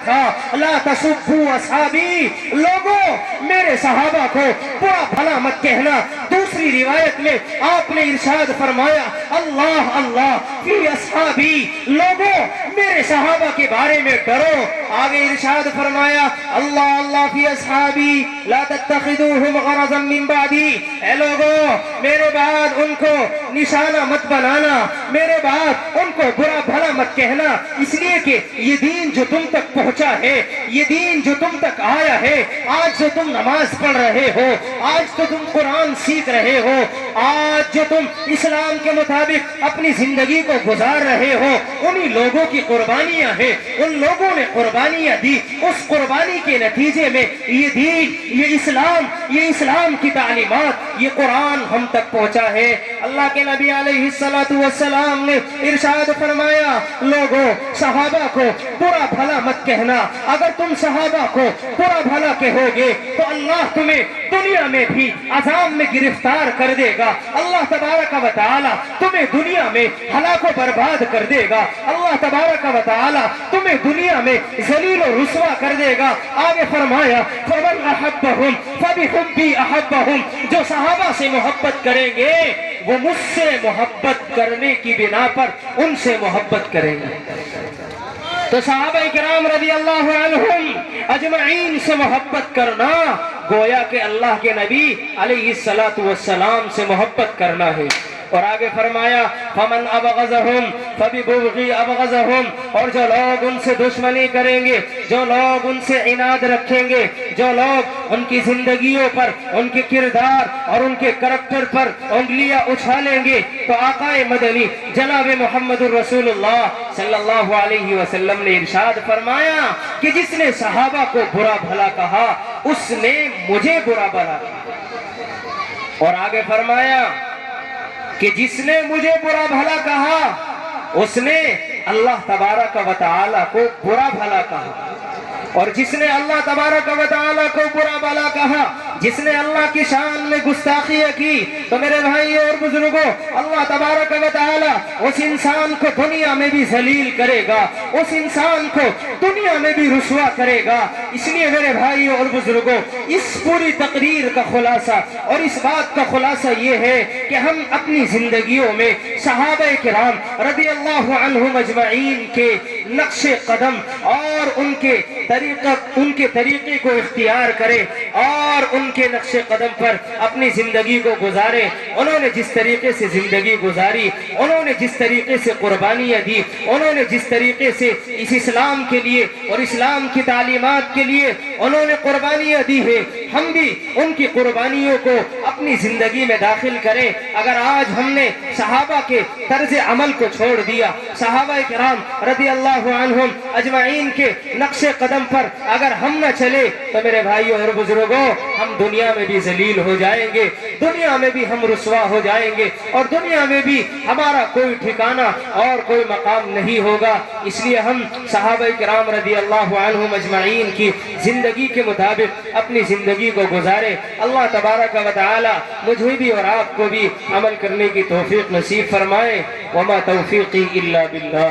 تھا لا تسبوا اصحابی، لوگوں میرے صحابہ کو برا بھلا مت کہنا۔ دوسری روایت میں آپ نے ارشاد فرمایا اللہ اللہ فی اصحابی، لوگوں میرے صحابہ کے بارے میں ڈرو۔ آگے ارشاد فرمایا اللہ اللہ فی اصحابی لا تتخذوہم غرضا من بعدی، اے لوگوں میرے بعد ان کو نشانہ مت بنانا، میرے بعد ان کو برا بھلا مت کہنا، اس لیے کہ یہ دین جو تم تک پہنچا ہے، یہ دین جو تم تک آیا ہے، آج جو تم نماز پڑھ رہے ہو، آج تو تم قرآن سیکھ رہے ہو، آج جو تم اسلام کے مطابق اپنی زندگی کو گزار رہے ہو، انہی لوگوں کی قربانیاں ہیں، ان لوگوں نے قربانیاں دی، اس قربانی کے نتیجے میں یہ دین، یہ اسلام کی تعلیمات، یہ قرآن ہم تک پہنچا ہے۔ اللہ کے نبی علیہ السلام نے ارشاد فرمایا لوگوں صحابہ کو برا بھلا مت کہنا، اگر تم صحابہ کو برا بھلا کہو گے تو اللہ تمہیں دنیا میں بھی عذاب میں گرفتار کر دے گا، اللہ تبارک و تعالی تمہیں دنیا میں ہلاک و برباد کر دے گا، اللہ تبارک و تعالی تمہیں دنیا میں ذلیل و رسوا کر دے گا۔ آگے فرمایا فَمَنْ أَحَبَّهُمْ فَبِحُبِّي أَحَبَّهُمْ، جو صحابہ سے محبت کریں گے وہ مجھ سے محبت کرنے کی بنا پر ان سے محبت کریں گے۔ تو صحابہ کرام رضی اللہ عنہم اجمعین سے محبت کرنا گویا کہ اللہ کے نبی علیہ السلام سے محبت کرنا ہے۔ اور آگے فرمایا فَمَنْ أَبْغَضَهُمْ فَبِبُغْضِي أَبْغَضَهُمْ، اور جو لوگ ان سے دشمنی کریں گے، جو لوگ ان سے عناد رکھیں گے، جو لوگ ان کی زندگیوں پر، ان کے کردار اور ان کے کریکٹر پر انگلیاں اچھالیں گے، تو آقا مدنی جناب محمد الرسول اللہ صلی اللہ علیہ وسلم نے ارشاد فرمایا کہ جس نے صحابہ کو برا بھلا کہا اس نے مجھے برا بھلا کہا۔ اور آگے فرمایا کہ جس نے مجھے برا بھلا کہا اس نے اللہ تبارک و تعالی کو برا بھلا کہا، اور جس نے اللہ تبارک و تعالی کو برا بھلا کہا، جس نے اللہ کی شان میں گستاخیاں کی، تو میرے بھائی اور بزرگوں اللہ تبارک و تعالی اس انسان کو دنیا میں بھی ذلیل کرے گا، اس انسان کو دنیا میں بھی رسوا کرے گا۔ اس لیے میرے بھائی اور بزرگوں اس پوری تقریر کا خلاصہ اور اس بات کا خلاصہ یہ ہے کہ ہم اپنی زندگیوں میں صحابہ کرام رضی اللہ عنہم اجمعین کے نقش قدم اور ان کے طریقے کو اختیار کریں اور ان کے نقش قدم پر اپنی زندگی کو گزاریں۔ انہوں نے جس طریقے سے زندگی گزاری، انہوں نے جس طریقے سے قربانیاں دی، انہوں نے جس طریقے سے اس اسلام کے لیے اور اسلام کی تعلیمات کے لیے انہوں نے قربانیاں دی ہیں، ہم بھی ان کی قربانیوں کو اپنی زندگی میں داخل کریں۔ اگر آج ہم نے صحابہ کے طرز عمل کو چھوڑ دیا، صحابہ کرام رضی اللہ عنہم اجمعین کے نقش قدم پر اگر ہم نہ چلے تو میرے بھائیوں اور بزرگوں ہم دنیا میں بھی ذلیل ہو جائیں گے، دنیا میں بھی ہم رسوا ہو جائیں گے، اور دنیا میں بھی ہمارا کوئی ٹھکانہ اور کوئی مقام نہیں ہوگا۔ اس لیے ہم صحابہ کرام رضی اللہ عنہم اجمعین کی زندگی کے مطابق اپنی زندگی کو گزارے۔ اللہ تبارک و تعالی مجھے بھی اور آپ کو بھی عمل کرنے کی توفیق نصیب فرمائے۔ وما توفیقی الا باللہ۔